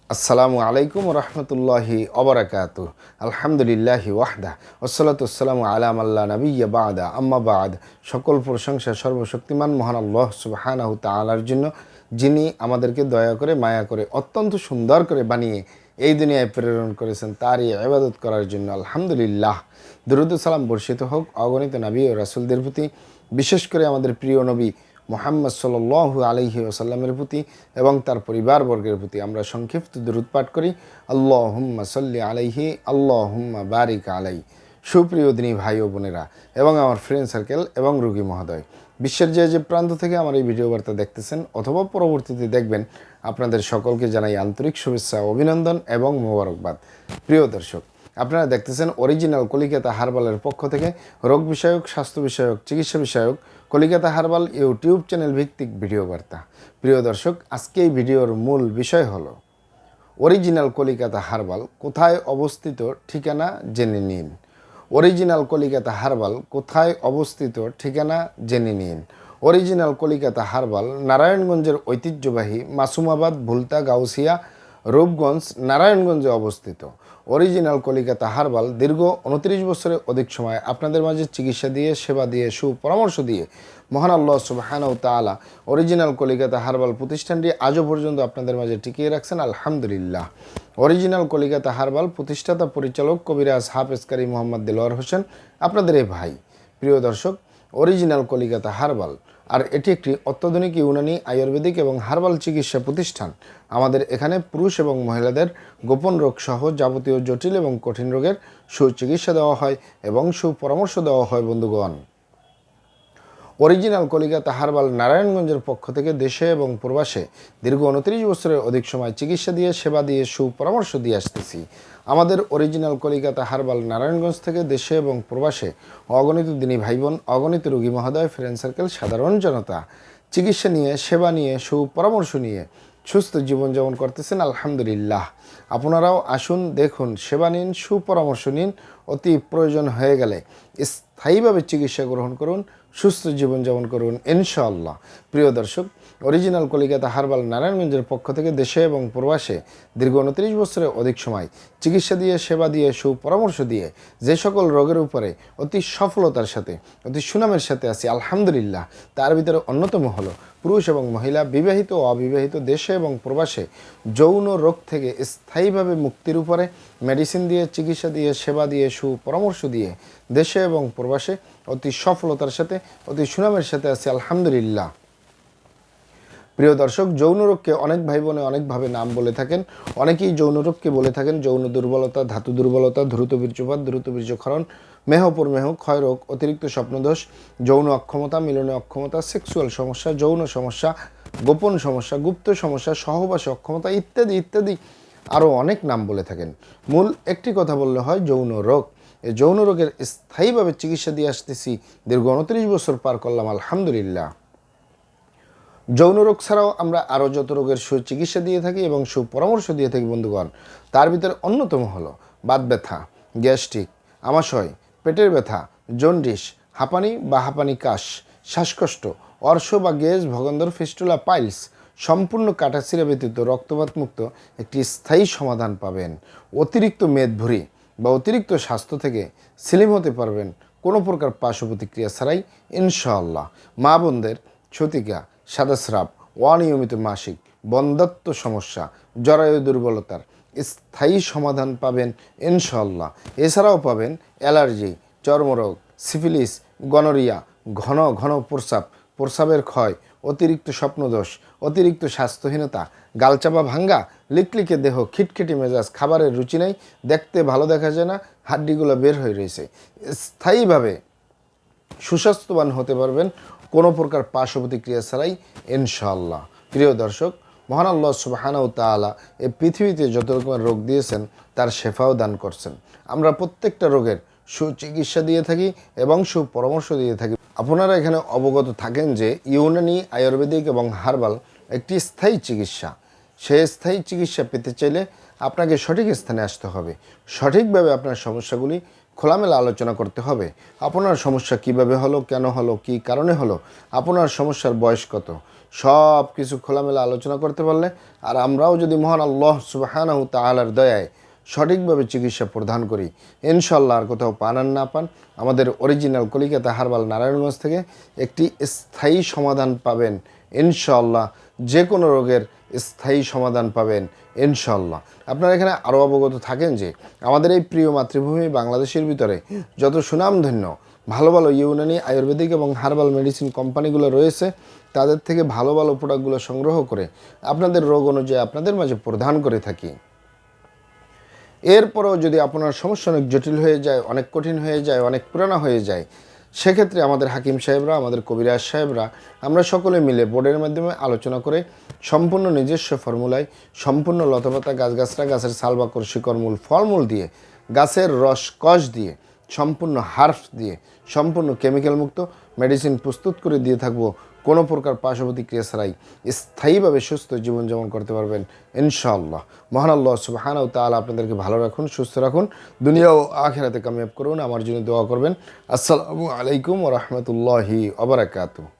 আসসালামু আলাইকুম রহমতুল্লাহি অবরাকাতু। আলহামদুলিল্লাহি ওয়াহদা ওসলাতু আসসালামু আলা মাল্লা নবিয়্যা বাদা আম্মা বাদ। সকল প্রশংসা সর্বশক্তিমান মহান আল্লাহ সুবহানাহু তাআলার জন্য, যিনি আমাদেরকে দয়া করে মায়া করে অত্যন্ত সুন্দর করে বানিয়ে এই দুনিয়ায় প্রেরণ করেছেন তারই ইবাদত করার জন্য। আলহামদুলিল্লাহ। দরুদ ও সালাম বর্ষিত হোক অগণিত নবী ও রাসূলদের প্রতি, বিশেষ করে আমাদের প্রিয় নবী মুহাম্মদ সাল্লাল্লাহু আলাইহি ওয়াসাল্লামের প্রতি এবং তার পরিবারবর্গের প্রতি। আমরা সংক্ষিপ্ত দরুদ পাঠ করি, আল্লাহুম্মা সাল্লি আলাইহি আল্লাহুম্মা বারিক আলাই। সুপ্রিয় দিনী ভাই ও বোনেরা এবং আমার ফ্রেন্ড সার্কেল এবং রোগী মহোদয়, বিশ্বের যে প্রান্ত থেকে আমার এই ভিডিও বার্তা দেখতেছেন অথবা পরবর্তীতে দেখবেন, আপনাদের সকলকে জানাই আন্তরিক শুভেচ্ছা, অভিনন্দন এবং মোবারকবাদ। প্রিয় দর্শক, আপনারা দেখতেছেন অরিজিনাল কলিকাতা হার্বালের পক্ষ থেকে রোগ বিষয়ক, স্বাস্থ্য বিষয়ক, চিকিৎসা বিষয়ক কলিকাতা হার্বাল ইউটিউব চ্যানেল ভিত্তিক ভিডিও বার্তা। প্রিয় দর্শক, আজকে এই ভিডিওর মূল বিষয় হলো অরিজিনাল কলিকাতা হার্বাল কোথায় অবস্থিত, ঠিকানা জেনে নিন। অরিজিনাল কলিকাতা হার্বাল কোথায় অবস্থিত, ঠিকানা জেনে নিন। অরিজিনাল কলিকাতা হার্বাল নারায়ণগঞ্জের ঐতিহ্যবাহী মাসুমাবাদ, ভুলতা, গাউসিয়া, রূপগঞ্জ, নারায়ণগঞ্জে অবস্থিত। অরিজিনাল কলিকাতা হার্বাল দীর্ঘ 29 বছরের অধিক সময় আপনাদের মাঝে চিকিৎসা দিয়ে, সেবা দিয়ে, সুপরামর্শ দিয়ে মহান আল্লাহ সুবহানাহু তাআলা অরিজিনাল কলিকাতা হার্বাল প্রতিষ্ঠানটি আজও পর্যন্ত আপনাদের মাঝে টিকিয়ে রাখছেন। আলহামদুলিল্লাহ। অরিজিনাল কলিকাতা হার্বাল প্রতিষ্ঠাতা পরিচালক কবিরাজ হাফেজ কারি মোহাম্মদ দেলোয়ার হোসেন, আপনাদের এই ভাই। প্রিয় দর্শক, অরিজিনাল কলিকাতা হার্বাল আর এটি একটি অত্যাধুনিক ইউনানি, আয়ুর্বেদিক এবং হার্বাল চিকিৎসা প্রতিষ্ঠান। আমাদের এখানে পুরুষ এবং মহিলাদের গোপন রোগ সহ যাবতীয় জটিল এবং কঠিন রোগের সুচিকিৎসা দেওয়া হয় এবং সুপরামর্শ দেওয়া হয়। বন্ধুগণ, অরিজিনাল কলিকাতা হার্বাল নারায়ণগঞ্জের পক্ষ থেকে দেশে এবং প্রবাসে দীর্ঘ 29 বছরের অধিক সময় চিকিৎসা দিয়ে, সেবা দিয়ে, সুপরামর্শ দিয়ে আসতেছি। আমাদের অরিজিনাল কলিকাতা হার্বাল নারায়ণগঞ্জ থেকে দেশে এবং প্রবাসে অগণিত দিনী ভাই বোন, অগণিত রোগী মহোদয়, ফ্রেন্ড সার্কেল, সাধারণ জনতা চিকিৎসা নিয়ে, সেবা নিয়ে, সুপরামর্শ নিয়ে সুস্থ জীবনযাপন করতেছেন। আলহামদুলিল্লাহ। আপনারাও আসুন, দেখুন, সেবা নিন, সুপরামর্শ নিন। অতি প্রয়োজন হয়ে গেলে স্থায়ীভাবে চিকিৎসা গ্রহণ করুন, সুস্থ জীবনযাপন করুন ইনশাআল্লাহ। প্রিয় দর্শক, অরিজিনাল কলিকাতা হার্বাল নারায়ণগঞ্জের পক্ষ থেকে দেশে এবং প্রবাসে দীর্ঘ 29 বছরের অধিক সময় চিকিৎসা দিয়ে, সেবা দিয়ে, সুপরামর্শ দিয়ে যে সকল রোগের উপরে অতি সফলতার সাথে, অতি সুনামের সাথে আছি আলহামদুলিল্লাহ, তার ভিতরে অন্যতম হলো পুরুষ এবং মহিলা, বিবাহিত ও অবিবাহিত, দেশে এবং প্রবাসে যৌন রোগ থেকে স্থায়ীভাবে মুক্তির উপরে মেডিসিন দিয়ে, চিকিৎসা দিয়ে, সেবা দিয়ে, সুপরামর্শ দিয়ে দেশে এবং প্রবাসে অতি সফলতার সাথে, অতি সুনামের সাথে আছি আলহামদুলিল্লাহ। প্রিয় দর্শক, যৌন রোগকে অনেক ভাই বোনে অনেকভাবে নাম বলে থাকেন। অনেকেই যৌন রোগকে বলে থাকেন যৌন দুর্বলতা, ধাতু দুর্বলতা, দ্রুত বীর্যপাত, দ্রুত বীর্যক্ষরণ, মেহপরমেহ, ক্ষয়রোগ, অতিরিক্ত স্বপ্নদোষ, যৌন অক্ষমতা, মিলনে অক্ষমতা, সেক্সুয়াল সমস্যা, যৌন সমস্যা, গোপন সমস্যা, গুপ্ত সমস্যা, সহবাসে অক্ষমতা ইত্যাদি ইত্যাদি আরও অনেক নাম বলে থাকেন। মূল একটি কথা বললে হয় যৌন রোগ। এই যৌন রোগের স্থায়ীভাবে চিকিৎসা দিয়ে আসতেছি, দীর্ঘ 29 বছর পার করলাম আলহামদুলিল্লাহ। যৌন রোগ ছাড়াও আমরা আরও যত রোগের সুচিকিৎসা দিয়ে থাকি এবং সুপরামর্শ দিয়ে থাকি বন্ধুগণ, তার ভিতরে অন্যতম হলো বাত ব্যথা, গ্যাস্ট্রিক, আমাশয়, পেটের ব্যথা, জন্ডিস, হাঁপানি বা হাঁপানি কাশ, শ্বাসকষ্ট, অর্শ বা গেজ, ভগন্দর, ফিস্টুলা, পাইলস সম্পূর্ণ কাটাছিঁড়া ব্যতীত রক্তপাত মুক্ত একটি স্থায়ী সমাধান পাবেন। অতিরিক্ত মেদভুঁড়ি বা অতিরিক্ত স্বাস্থ্য থেকে স্লিম হতে পারবেন কোনো প্রকার পার্শ্ব প্রতিক্রিয়া ছাড়াই ইনশাআল্লাহ। মা বোনদের ছতিকা, সাদাস্রাব, অনিয়মিত মাসিক, বন্ধ্যাত্ব সমস্যা, জরায়ু দুর্বলতার স্থায়ী সমাধান পাবেন ইনশাআল্লাহ। এছাড়াও পাবেন অ্যালার্জি, চর্মরোগ, সিফিলিস, গনোরিয়া, ঘন ঘন প্রস্রাব, প্রস্রাবের ক্ষয়, অতিরিক্ত স্বপ্নদোষ, অতিরিক্ত স্বাস্থ্যহীনতা, গালচাপা ভাঙ্গা, লিকলিকে দেহ, খিটখিটি মেজাজ, খাবারের রুচি নেই, দেখতে ভালো দেখা যায় না, হাড্ডিগুলো বের হয়ে রয়েছে। স্থায়ীভাবে সুস্বাস্থ্যবান হতে পারবেন কোনো প্রকার পার্শ্ব প্রতিক্রিয়া ছাড়াই ইনশাআল্লাহ। প্রিয় দর্শক, মহান আল্লাহ সুবহানাহু তাআলা এই পৃথিবীতে যত রকমের রোগ দিয়েছেন তার শেফাও দান করছেন। আমরা প্রত্যেকটা রোগের সুচিকিৎসা দিয়ে থাকি এবং সুপরামর্শ দিয়ে থাকি। আপনারা এখানে অবগত থাকেন যে ইউনানি, আয়ুর্বেদিক এবং হার্বাল একটি স্থায়ী চিকিৎসা। সেই স্থায়ী চিকিৎসা পেতে চাইলে আপনাকে সঠিক স্থানে আসতে হবে। সঠিকভাবে আপনার সমস্যাগুলি খোলামেলা আলোচনা করতে হবে। আপনার সমস্যা কিভাবে হলো, কেন হলো, কী কারণে হলো, আপনার সমস্যার বয়স কত, সব কিছু খোলামেলা আলোচনা করতে পারলে, আর আমরাও যদি মহান আল্লাহ সুবহানাহু তাআলার দয়ায় সঠিকভাবে চিকিৎসা প্রদান করি, ইনশাল্লাহ আর কোথাও পান আর না পান, আমাদের অরিজিনাল কলিকাতা হারবাল নারায়ণগঞ্জ থেকে একটি স্থায়ী সমাধান পাবেন ইনশাল্লাহ। যে কোনো রোগের স্থায়ী সমাধান পাবেন ইনশাল্লাহ। আপনারা এখানে আরও অবগত থাকেন যে আমাদের এই প্রিয় মাতৃভূমি বাংলাদেশের ভিতরে যত সুনামধন্য ভালো ভালো ইউনানি, আয়ুর্বেদিক এবং হার্বাল মেডিসিন কোম্পানিগুলো রয়েছে, তাদের থেকে ভালো ভালো প্রোডাক্টগুলো সংগ্রহ করে আপনাদের রোগ অনুযায়ী আপনাদের মাঝে প্রদান করে থাকি। এরপরেও যদি আপনার সমস্যা অনেক জটিল হয়ে যায়, অনেক কঠিন হয়ে যায়, অনেক পুরানো হয়ে যায়, সেক্ষেত্রে আমাদের হাকিম সাহেবরা, আমাদের কবিরাজ সাহেবরা, আমরা সকলে মিলে বোর্ডের মাধ্যমে আলোচনা করে সম্পূর্ণ নিজস্ব ফর্মুলায় সম্পূর্ণ লতাপাতা, গাছগাছরা, গাছের সালবাকর, শিকড়মূল, ফলমূল দিয়ে, গাছের রস কষ দিয়ে, সম্পূর্ণ হার্বস দিয়ে, সম্পূর্ণ কেমিক্যাল মুক্ত মেডিসিন প্রস্তুত করে দিয়ে থাকবো। কোনো প্রকার পার্শ্বপ্রতিক্রিয়া ছাড়াই স্থায়ীভাবে সুস্থ জীবনযাপন করতে পারবেন ইনশাআল্লাহ। মহান আল্লাহ সুবহানাহু তাআলা আপনাদেরকে ভালো রাখুন, সুস্থ রাখুন, দুনিয়া ও আখিরাতে কামিয়াব করুন। আমার জন্য দোয়া করবেন। আসসালামু আলাইকুম ওয়া রাহমাতুল্লাহি ওয়া বারাকাতুহু।